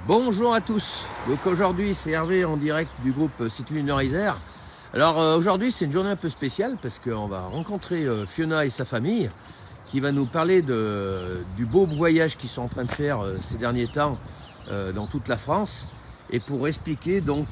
Bonjour à tous. Donc aujourd'hui c'est Hervé en direct du groupe Citudinaire Isère. Alors aujourd'hui c'est une journée un peu spéciale parce qu'on va rencontrer Fiona et sa famille qui va nous parler du beau voyage qu'ils sont en train de faire ces derniers temps dans toute la France. Et pour expliquer donc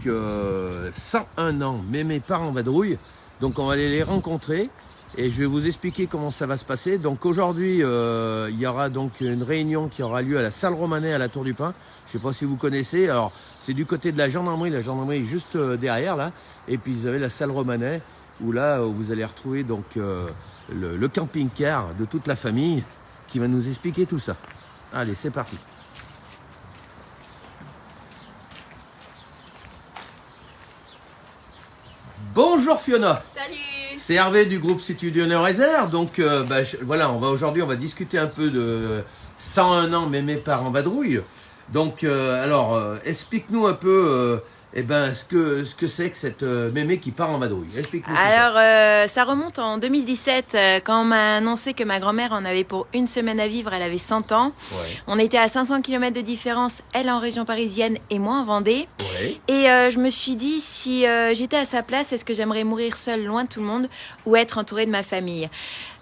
101 ans, mais mes parents vadrouillent. Donc on va aller les rencontrer et je vais vous expliquer comment ça va se passer. Donc aujourd'hui il y aura donc une réunion qui aura lieu à la salle Romanet à la Tour du Pin. Je ne sais pas si vous connaissez, alors c'est du côté de la gendarmerie est juste derrière là. Et puis vous avez la salle Romanet où là vous allez retrouver donc le camping-car de toute la famille qui va nous expliquer tout ça. Allez, c'est parti. Bonjour Fiona. Salut. C'est Hervé du groupe Citudinaire Isère. Donc voilà, aujourd'hui on va discuter un peu de 101 ans, mais mes parents vadrouillent. Donc explique-nous un peu ce que c'est que cette mémé qui part en vadrouille. Explique-nous. Alors ça remonte en 2017 quand on m'a annoncé que ma grand-mère en avait pour une semaine à vivre, elle avait 100 ans. Ouais. On était à 500 km de différence, elle en région parisienne et moi en Vendée. Ouais. Et je me suis dit, si j'étais à sa place, est-ce que j'aimerais mourir seule, loin de tout le monde, ou être entourée de ma famille?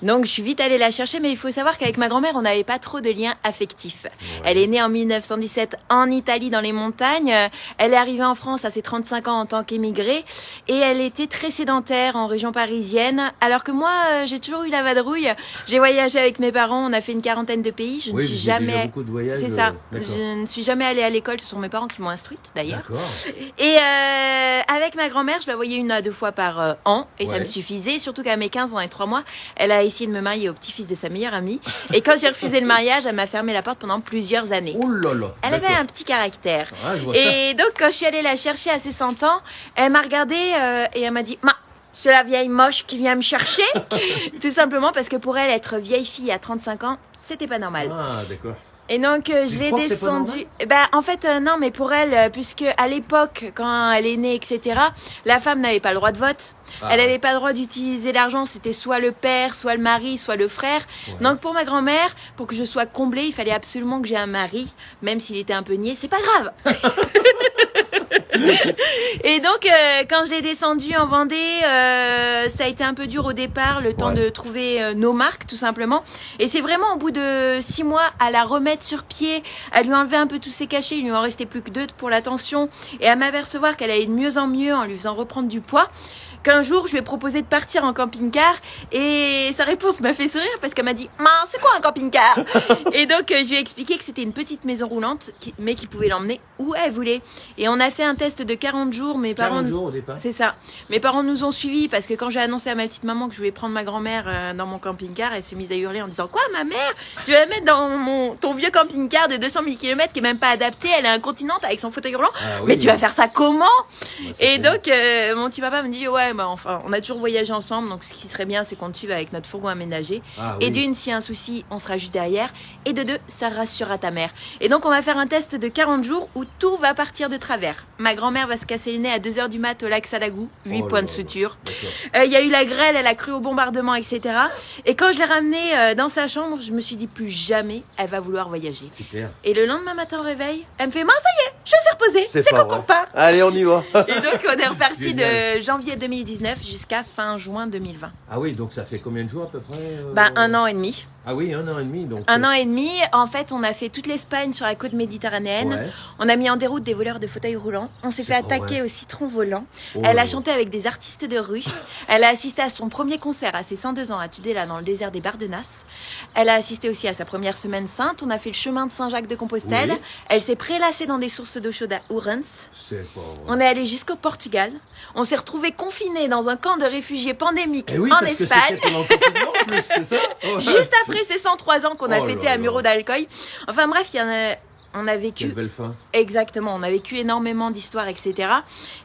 Donc je suis vite allée la chercher, mais il faut savoir qu'avec ma grand-mère, on n'avait pas trop de liens affectifs. Ouais. Elle est née en 1917 en Italie, dans les montagnes. Elle est arrivée en France à ses 35 ans en tant qu'émigrée, et elle était très sédentaire en région parisienne, alors que moi, j'ai toujours eu la vadrouille. J'ai voyagé avec mes parents, on a fait une quarantaine de pays. Je ne suis jamais... beaucoup de voyages. C'est ça. Je ne suis jamais allée à l'école, ce sont mes parents qui m'ont instruite d'ailleurs. D'accord. Et avec ma grand-mère, je la voyais 1 à 2 fois par an, et ça me suffisait, surtout qu'à mes 15 ans et 3 mois, elle a essayé de me marier au petit-fils de sa meilleure amie. Et quand j'ai refusé le mariage, elle m'a fermé la porte pendant plusieurs années. Oh là là. Elle avait un petit caractère. Ah, je vois et donc, quand je suis allée la chercher à ses 100 ans, elle m'a regardée et elle m'a dit « Ma, c'est la vieille moche qui vient me chercher !» Tout simplement parce que pour elle, être vieille fille à 35 ans, c'était pas normal. Ah, d'accord. Et donc je l'ai descendue. En fait non, mais pour elle, puisque à l'époque quand elle est née, etc., la femme n'avait pas le droit de vote. Elle n'avait pas le droit d'utiliser l'argent. C'était soit le père, soit le mari, soit le frère. Ouais. Donc pour ma grand-mère, pour que je sois comblée, il fallait absolument que j'ai un mari, même s'il était un peu niais. C'est pas grave. Et donc quand je l'ai descendue en Vendée, ça a été un peu dur au départ, le temps de trouver nos marques tout simplement. Et c'est vraiment au bout de 6 mois à la remettre sur pied, à lui enlever un peu tous ses cachets, il lui en restait plus que 2 pour la tension, et à m'apercevoir qu'elle allait de mieux en mieux en lui faisant reprendre du poids, qu'un jour je lui ai proposé de partir en camping-car, et sa réponse m'a fait sourire parce qu'elle m'a dit « c'est quoi un camping-car ?» Et donc je lui ai expliqué que c'était une petite maison roulante mais qui pouvait l'emmener où elle voulait. Et on a fait un test de 40 jours. Mes parents, 40 jours au départ. C'est ça. Mes parents nous ont suivis parce que quand j'ai annoncé à ma petite maman que je voulais prendre ma grand-mère dans mon camping-car, elle s'est mise à hurler en disant « Quoi, ma mère? Tu vas la mettre dans ton vieux camping-car de 200 000 km qui est même pas adapté, elle est incontinente avec son fauteuil roulant. Mais tu vas faire ça comment ?» Et donc mon petit papa me dit « Ouais, enfin, on a toujours voyagé ensemble, donc ce qui serait bien, c'est qu'on te suive avec notre fourgon aménagé. Et d'une, s'il y a un souci, on sera juste derrière. Et de 2, ça rassurera ta mère. » Et donc, on va faire un test de 40 jours où tout va partir de travers. Ma grand-mère va se casser le nez à 2h du mat au lac Salagou, 8 points de suture. Il y a eu la grêle, elle a cru au bombardement, etc. Et quand je l'ai ramenée dans sa chambre, je me suis dit plus jamais elle va vouloir voyager. C'est clair. Et le lendemain matin au réveil, elle me fait « ça y est, je suis reposée, c'est quand on repart. » Allez, on y va. Et donc, on est reparti de janvier 2019 jusqu'à fin juin 2020. Ah oui, donc ça fait combien de jours à peu près 1 an et demi. Ah oui, 1 an et demi. Donc, 1 an et demi. En fait, on a fait toute l'Espagne sur la côte méditerranéenne. Ouais. On a mis en déroute des voleurs de fauteuils roulants. On s'est fait attaquer au citron volant. Elle a chanté avec des artistes de rue. Elle a assisté à son premier concert à ses 102 ans à Tudela dans le désert des Bardenas. Elle a assisté aussi à sa première semaine sainte. On a fait le chemin de Saint-Jacques de Compostelle. Oui. Elle s'est prélassée dans des sources d'eau chaude à Ourense. On est allé jusqu'au Portugal. On s'est retrouvés confinés dans un camp de réfugiés pandémiques en Espagne. Juste après ces 103 ans qu'on a fêté à Muro d'Alcoy. Enfin bref, on a vécu... Quelle belle fin. Exactement, on a vécu énormément d'histoires, etc.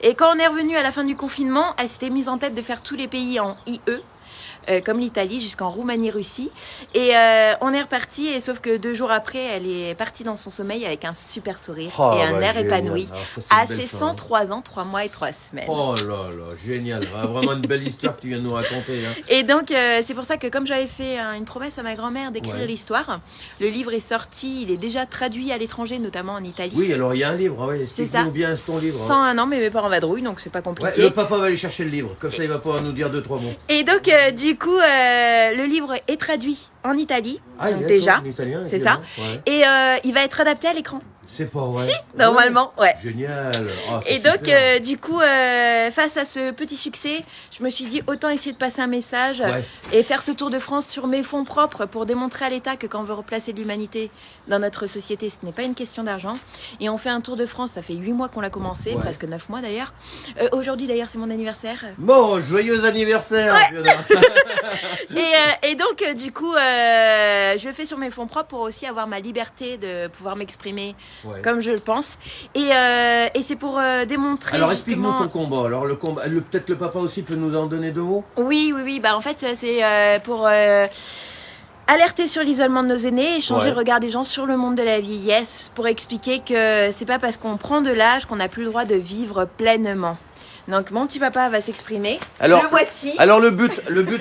Et quand on est revenu à la fin du confinement, elle s'était mise en tête de faire tous les pays en IE. comme l'Italie, jusqu'en Roumanie-Russie. Et on est reparti, et sauf que 2 jours après, elle est partie dans son sommeil avec un super sourire et un air épanoui. À ses 103 ans, 3 mois et 3 semaines. Oh là là, génial. Vraiment une belle histoire que tu viens de nous raconter. Hein. Et donc, c'est pour ça que comme j'avais fait une promesse à ma grand-mère d'écrire l'histoire, le livre est sorti, il est déjà traduit à l'étranger, notamment en Italie. Oui, alors il y a un livre, ouais. C'est ça. Bien ton livre. 101 ans, mais mes parents vadrouillent, donc c'est pas compliqué. Ouais, le papa va aller chercher le livre, comme ça il va pouvoir nous dire 2-3 mots. Et donc, du coup, le livre est traduit en Italie, donc déjà, c'est ça. Ouais. Et il va être adapté à l'écran. C'est pas vrai. Si, normalement, ouais. Génial. Oh, et donc, du coup, face à ce petit succès, je me suis dit autant essayer de passer un message et faire ce tour de France sur mes fonds propres pour démontrer à l'État que quand on veut replacer l'humanité dans notre société, ce n'est pas une question d'argent. Et on fait un tour de France, ça fait 8 mois qu'on l'a commencé, presque 9 mois d'ailleurs. Aujourd'hui d'ailleurs, c'est mon anniversaire. Bon, joyeux anniversaire. Et donc, du coup, je le fais sur mes fonds propres pour aussi avoir ma liberté de pouvoir m'exprimer comme je le pense. Et c'est pour démontrer. Alors explique-nous ton combat. Alors le combat, peut-être le papa aussi peut nous en donner 2 mots. Oui. Bah en fait, c'est pour alerter sur l'isolement de nos aînés et changer le regard des gens sur le monde de la vieillesse, pour expliquer que c'est pas parce qu'on prend de l'âge qu'on n'a plus le droit de vivre pleinement. Donc mon petit papa va s'exprimer. Alors, le voici. Alors le but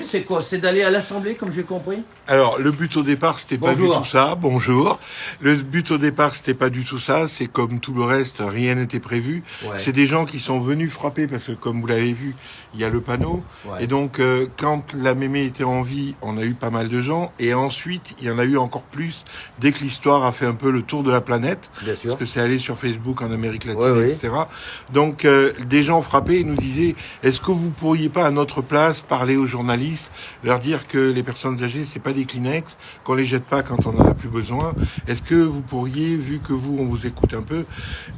c'est quoi? C'est d'aller à l'Assemblée, comme j'ai compris? Alors le but au départ c'était pas du tout ça. Bonjour. Le but au départ c'était pas du tout ça. C'est comme tout le reste, rien n'était prévu. C'est des gens qui sont venus frapper parce que comme vous l'avez vu, il y a le panneau. Et donc quand la mémé était en vie, on a eu pas mal de gens. Et ensuite il y en a eu encore plus dès que l'histoire a fait un peu le tour de la planète. Bien sûr. Parce que c'est allé sur Facebook en Amérique latine, etc. Donc des gens frappés et nous disaient, est-ce que vous pourriez pas à notre place parler aux journalistes, leur dire que les personnes âgées c'est pas des Kleenex, qu'on les jette pas quand on en a plus besoin. Est-ce que vous pourriez, vu que vous on vous écoute un peu,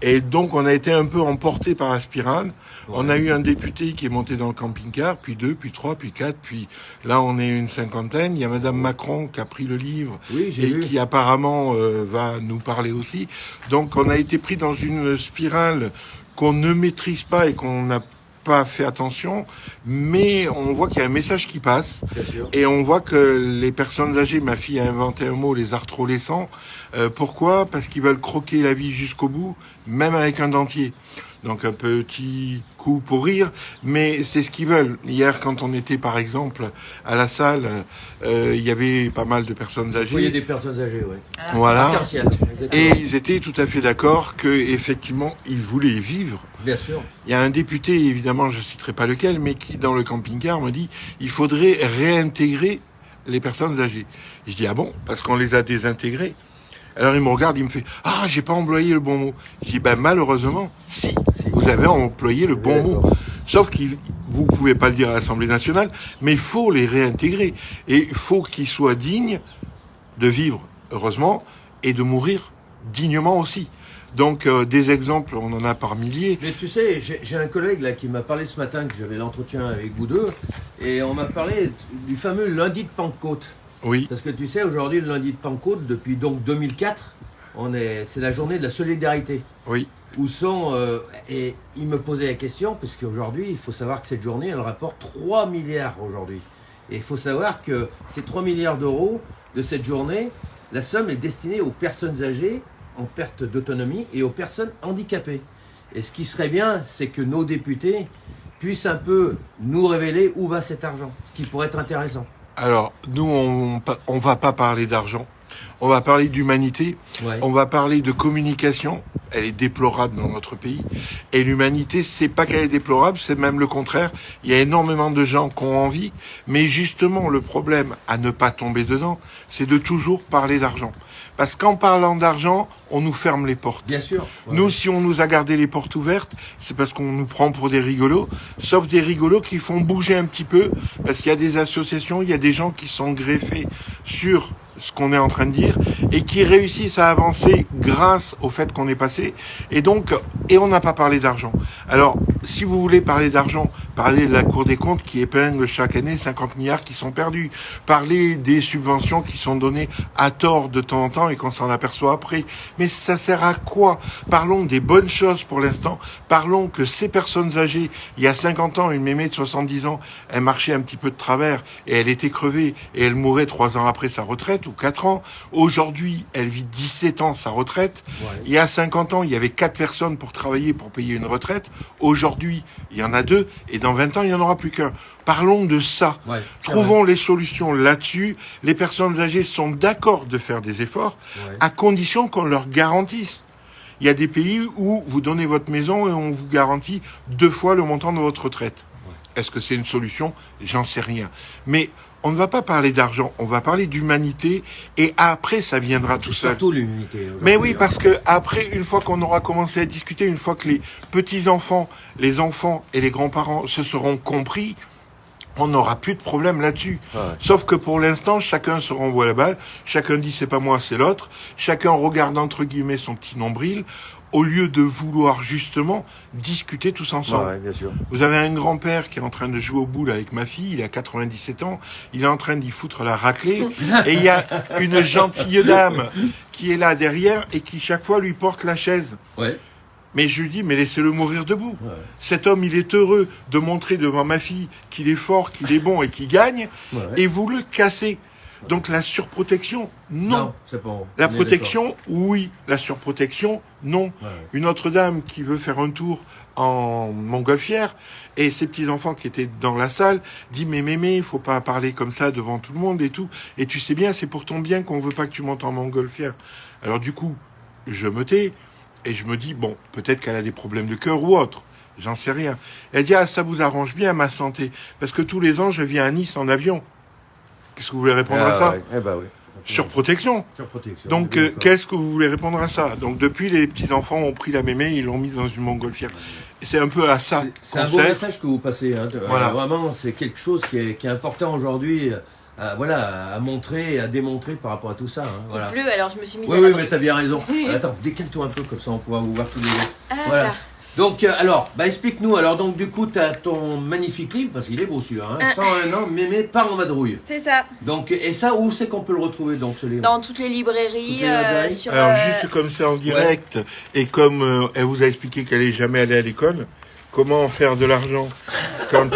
et donc on a été un peu emporté par la spirale. On a eu un député qui est monté dans le camping-car, puis 2, puis 3, puis 4, puis là on est une 50aine. Il y a Madame Macron qui a pris le livre et qui apparemment va nous parler aussi. Donc on a été pris dans une spirale qu'on ne maîtrise pas et qu'on n'a pas fait attention, mais on voit qu'il y a un message qui passe. Et on voit que les personnes âgées, ma fille a inventé un mot, les arthrolescents. Pourquoi? Parce qu'ils veulent croquer la vie jusqu'au bout, même avec un dentier. Donc un petit coup pour rire, mais c'est ce qu'ils veulent. Hier, quand on était par exemple à la salle, il y avait pas mal de personnes âgées. Oui, il y a des personnes âgées, oui. Voilà. Et ils étaient tout à fait d'accord que effectivement, ils voulaient vivre. Bien sûr. Il y a un député, évidemment, je citerai pas lequel, mais qui dans le camping-car me dit, il faudrait réintégrer les personnes âgées. Je dis ah bon, parce qu'on les a désintégrées. Alors il me regarde, il me fait « Ah, j'ai pas employé le bon mot ». Je dis « Ben malheureusement, si, vous avez employé le bon mot. Sauf que vous pouvez pas le dire à l'Assemblée nationale, mais il faut les réintégrer. Et il faut qu'ils soient dignes de vivre, heureusement, et de mourir dignement aussi. Donc des exemples, on en a par milliers. Mais tu sais, j'ai un collègue là qui m'a parlé ce matin, que j'avais l'entretien avec vous deux, et on m'a parlé du fameux lundi de Pentecôte. Oui. Parce que tu sais, aujourd'hui, le lundi de Pentecôte, depuis donc 2004, c'est la journée de la solidarité. Oui. Où sont, et il me posait la question, parce qu'aujourd'hui, il faut savoir que cette journée, elle rapporte 3 milliards aujourd'hui. Et il faut savoir que ces 3 milliards d'euros de cette journée, la somme est destinée aux personnes âgées en perte d'autonomie et aux personnes handicapées. Et ce qui serait bien, c'est que nos députés puissent un peu nous révéler où va cet argent, ce qui pourrait être intéressant. Alors, nous, on va pas parler d'argent. On va parler d'humanité. On va parler de communication. Elle est déplorable dans notre pays. Et l'humanité, c'est pas qu'elle est déplorable, c'est même le contraire. Il y a énormément de gens qui ont envie. Mais justement, le problème à ne pas tomber dedans, c'est de toujours parler d'argent. Parce qu'en parlant d'argent, on nous ferme les portes. Bien sûr. Nous, si on nous a gardé les portes ouvertes, c'est parce qu'on nous prend pour des rigolos, sauf des rigolos qui font bouger un petit peu, parce qu'il y a des associations, il y a des gens qui sont greffés sur ce qu'on est en train de dire, et qui réussissent à avancer grâce au fait qu'on est passé. Et on n'a pas parlé d'argent. Alors, si vous voulez parler d'argent, parlez de la Cour des comptes qui épingle chaque année 50 milliards qui sont perdus. Parlez des subventions qui sont données à tort de temps en temps et qu'on s'en aperçoit après. Mais ça sert à quoi? Parlons des bonnes choses pour l'instant. Parlons que ces personnes âgées, il y a 50 ans, une mémé de 70 ans, elle marchait un petit peu de travers et elle était crevée et elle mourait 3 ans après sa retraite ou 4 ans. Aujourd'hui, elle vit 17 ans sa retraite. Ouais. Il y a 50 ans, il y avait 4 personnes pour travailler pour payer une retraite. Aujourd'hui, il y en a 2 et dans 20 ans, il n'y en aura plus qu'un. Parlons de ça. Ouais, trouvons les solutions là-dessus. Les personnes âgées sont d'accord de faire des efforts à condition qu'on leur garantisse. Il y a des pays où vous donnez votre maison et on vous garantit 2 fois le montant de votre retraite. Ouais. Est-ce que c'est une solution? J'en sais rien. Mais on ne va pas parler d'argent, on va parler d'humanité et après ça viendra tout seul. Surtout l'humanité. Mais oui, parce que après, une fois qu'on aura commencé à discuter, une fois que les petits-enfants, les enfants et les grands-parents se seront compris, on n'aura plus de problème là-dessus. Ouais. Sauf que pour l'instant, chacun se renvoie la balle, chacun dit c'est pas moi, c'est l'autre, chacun regarde entre guillemets son petit nombril, au lieu de vouloir justement discuter tous ensemble. Ouais, bien sûr. Vous avez un grand-père qui est en train de jouer au boule avec ma fille, il a 97 ans, il est en train d'y foutre la raclée, et il y a une gentille dame qui est là derrière et qui chaque fois lui porte la chaise. Ouais. Mais je lui dis, mais laissez-le mourir debout. Ouais. Cet homme, il est heureux de montrer devant ma fille qu'il est fort, qu'il est bon et qu'il gagne, et vous le cassez. Donc la surprotection, non. C'est pas... La protection, oui. La surprotection, non. Ouais. Une autre dame qui veut faire un tour en montgolfière, et ses petits-enfants qui étaient dans la salle, dit, mais mémé, il faut pas parler comme ça devant tout le monde et tout. Et tu sais bien, c'est pour ton bien qu'on veut pas que tu montes en montgolfière. Alors du coup, je me tais. Et je me dis, bon, peut-être qu'elle a des problèmes de cœur ou autre. J'en sais rien. Elle dit, ah, ça vous arrange bien ma santé. Parce que tous les ans, je viens à Nice en avion. Qu'est-ce que vous voulez répondre à ça? Ouais. Eh ben oui. Surprotection. Donc, qu'est-ce que vous voulez répondre à ça? Donc, depuis, les petits-enfants ont pris la mémé et ils l'ont mise dans une montgolfière. C'est un peu à ça. C'est un beau message que vous passez. Hein. Voilà. Vraiment, c'est quelque chose qui est important aujourd'hui. À montrer et à démontrer par rapport à tout ça. Hein, voilà. Il pleut, alors je me suis mise à Oui, mais t'as bien raison. Attends, décale-toi un peu, comme ça on pourra vous voir tous les deux. Voilà. Ça. Donc, explique-nous. Alors, donc, du coup, t'as ton magnifique livre, parce qu'il est beau celui-là, hein, 101 ans, mémé part en vadrouille. C'est ça. Donc, et ça, où c'est qu'on peut le retrouver, donc, ce livre? Dans toutes les librairies. Alors, juste comme c'est en direct, et comme elle vous a expliqué qu'elle n'est jamais allée à l'école, comment faire de l'argent quand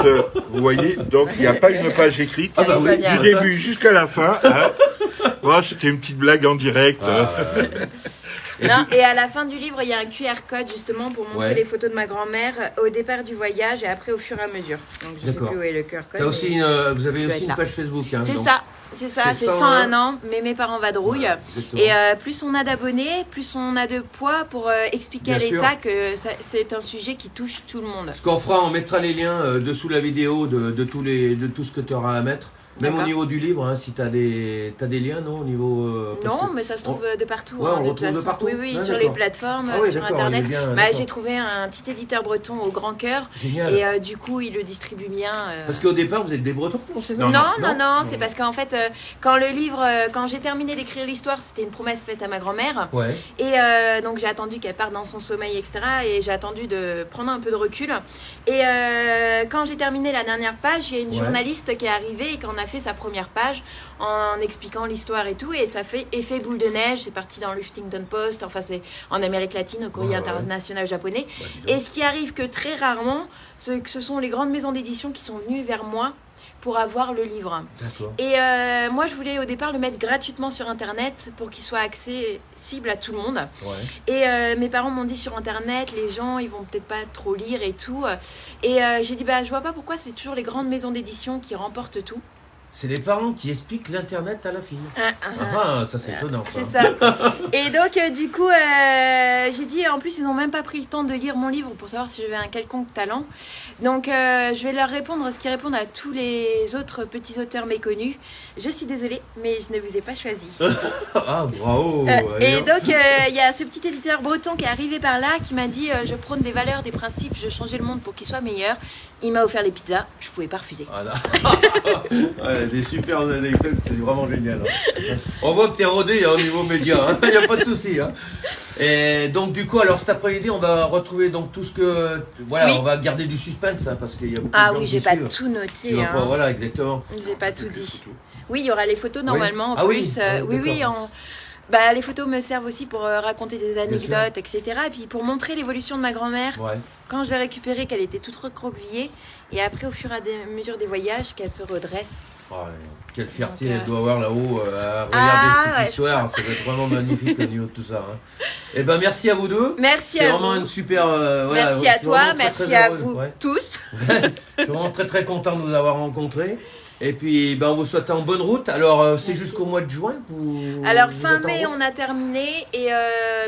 vous voyez, donc il n'y a pas une page écrite du début jusqu'à la fin. Hein. Voilà, c'était une petite blague en direct. Non, et à la fin du livre, il y a un QR code justement pour montrer les photos de ma grand-mère au départ du voyage et après au fur et à mesure. Donc je sais plus où est le QR code. Aussi vous avez aussi une page Facebook. Hein, c'est ça, c'est 101 ans, mais mes parents vadrouillent. Et plus on a d'abonnés, plus on a de poids pour expliquer à l'État que c'est un sujet qui touche tout le monde. Ce qu'on fera, on mettra les liens dessous la vidéo de tout ce que tu auras à mettre. Même au niveau du livre, hein, si t'as des liens, non, au niveau... non, mais ça se trouve de partout. Ouais, on retrouve de partout. Oui, sur les plateformes, sur Internet. J'ai trouvé un petit éditeur breton au Grand Cœur. Génial. Et du coup, il le distribue bien. Parce qu'au départ, vous êtes des Bretons, c'est ça? Non, c'est parce qu'en fait, quand j'ai terminé d'écrire l'histoire, c'était une promesse faite à ma grand-mère. Ouais. Et donc, j'ai attendu qu'elle parte dans son sommeil, etc. Et j'ai attendu de prendre un peu de recul. Et quand j'ai terminé la dernière page, il y a une journaliste qui est arrivée et qu'on a fait sa première page en expliquant l'histoire et tout, et ça fait effet boule de neige. C'est parti dans le Huffington Post, enfin c'est en Amérique latine, au courrier international japonais. Et ce qui arrive que très rarement, ce sont les grandes maisons d'édition qui sont venues vers moi pour avoir le livre. Et moi, je voulais au départ le mettre gratuitement sur Internet pour qu'il soit accessible à tout le monde. Et mes parents m'ont dit sur Internet, les gens, ils vont peut-être pas trop lire et tout. Et j'ai dit, je vois pas pourquoi c'est toujours les grandes maisons d'édition qui remportent tout. C'est les parents qui expliquent l'Internet à la fille. Ça c'est étonnant. C'est ça. Et donc, du coup, j'ai dit, en plus, ils n'ont même pas pris le temps de lire mon livre pour savoir si j'avais un quelconque talent. Donc, je vais leur répondre ce qu'ils répondent à tous les autres petits auteurs méconnus. Je suis désolée, mais je ne vous ai pas choisi. Bravo. Et donc, il y a ce petit éditeur breton qui est arrivé par là, qui m'a dit, je prône des valeurs, des principes, je veux changer le monde pour qu'il soit meilleur. Il m'a offert les pizzas, je ne pouvais pas refuser. Ouais, des super anecdotes, c'est vraiment génial. Hein. On voit que t'es rodé hein, au niveau média, hein. Il n'y a pas de souci. Hein. Et donc du coup, alors cet après-midi, on va retrouver donc tout ce que... Voilà, Oui. on va garder du suspense, hein, parce qu'il y a beaucoup Ah de gens oui, qui j'ai pas suivent. tout Tu noté. vas pas- Hein. Voilà, exactement. J'ai pas tout dit. Oui, il y aura les photos normalement en Ah oui. plus. Ah oui, Oui, d'accord. bah, les photos me servent aussi pour raconter des sûr. anecdotes, etc. Et puis pour montrer l'évolution de ma grand-mère. Ouais. Quand je l'ai récupérée, qu'elle était toute recroquevillée. Et après, au fur et à mesure des voyages, qu'elle se redresse. Oh, quelle fierté Donc, elle doit avoir là-haut à regarder Ah, cette ouais. histoire. Ça va être vraiment magnifique au niveau de tout ça. Hein. Eh ben merci à vous deux. Merci C'est à vraiment vous. une super. Voilà, Merci je à suis toi, vraiment très, merci très à heureux. vous Ouais. tous. Je suis vraiment très très content de vous avoir rencontrés. Et puis ben, on vous souhaite en bonne route. Alors c'est Merci. jusqu'au mois de juin que vous. Alors vous fin êtes en mai, route on a terminé et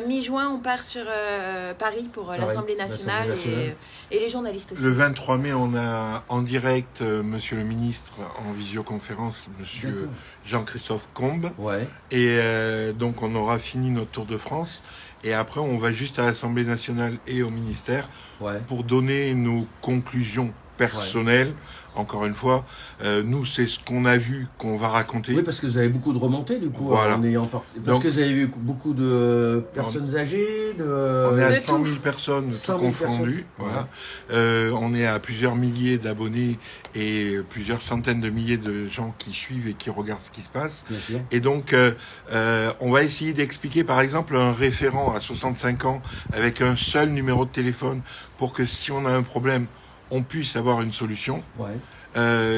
mi-juin, on part sur Paris pour Paris, l'Assemblée nationale, l'Assemblée nationale. Et les journalistes aussi. Le 23 mai, on a en direct Monsieur le ministre en visioconférence, Monsieur D'accord. Jean-Christophe Combes. Ouais. Et donc on aura fini notre tour de France. Et après, on va juste à l'Assemblée nationale et au ministère Ouais. pour donner nos conclusions personnelles. Encore une fois, nous, c'est ce qu'on a vu qu'on va raconter. Oui, parce que vous avez beaucoup de remontées du coup. Voilà. En ayant parce Donc, que vous avez vu beaucoup de personnes âgées. On est à de 100 tout. 000 personnes, 100 tout 000 confondu. personnes. Voilà. On est à plusieurs milliers d'abonnés et plusieurs centaines de milliers de gens qui suivent et qui regardent ce qui se passe. Bien sûr. Et donc, on va essayer d'expliquer, par exemple, un référent à 65 ans avec un seul numéro de téléphone pour que si on a un problème, on puisse avoir une solution. Ouais.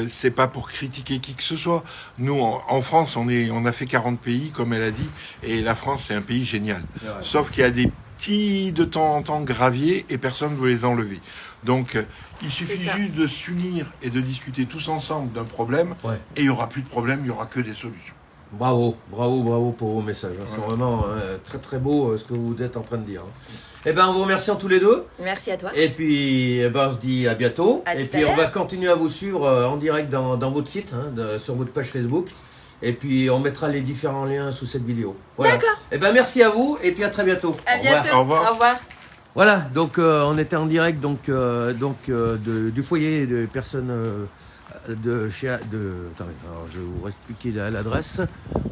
C'est pas pour critiquer qui que ce soit. Nous, en France, on a fait 40 pays, comme elle a dit, et la France, c'est un pays génial. Ouais. Sauf qu'il y a des petits, de temps en temps, graviers, et personne ne veut les enlever. Donc, il suffit C'est ça. juste de s'unir et de discuter tous ensemble d'un problème, Ouais. et il n'y aura plus de problème, il n'y aura que des solutions. Bravo, bravo, bravo pour vos messages. Hein. C'est Voilà. vraiment très très beau ce que vous êtes en train de dire. Hein. Eh ben, on vous remercie tous les deux. Merci à toi. Et puis, eh ben, on se dit à bientôt. À Et tout puis, à on va l'heure. continuer à vous suivre en direct dans votre site, hein, sur votre page Facebook. Et puis, on mettra les différents liens sous cette vidéo. Voilà. D'accord. Eh ben, merci à vous. Et puis, à très bientôt. À Au revoir. bientôt. Au revoir. Au revoir. Voilà, donc on était en direct du foyer de personnes attendez, alors je vais vous expliquer l'adresse.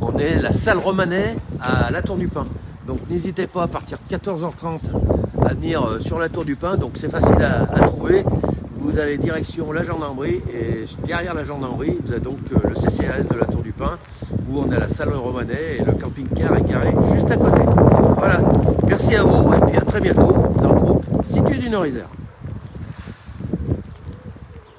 On est la salle Romanet à la Tour du Pin. Donc n'hésitez pas à partir de 14h30 à venir sur la Tour du Pin. Donc c'est facile à trouver. Vous allez direction la gendarmerie et derrière la gendarmerie, vous avez donc le CCAS de la Tour du Pin où on a la salle Romanet et le camping-car est garé juste à côté. Voilà, merci à vous et puis à très bientôt dans le groupe Situ du Nord-Isère.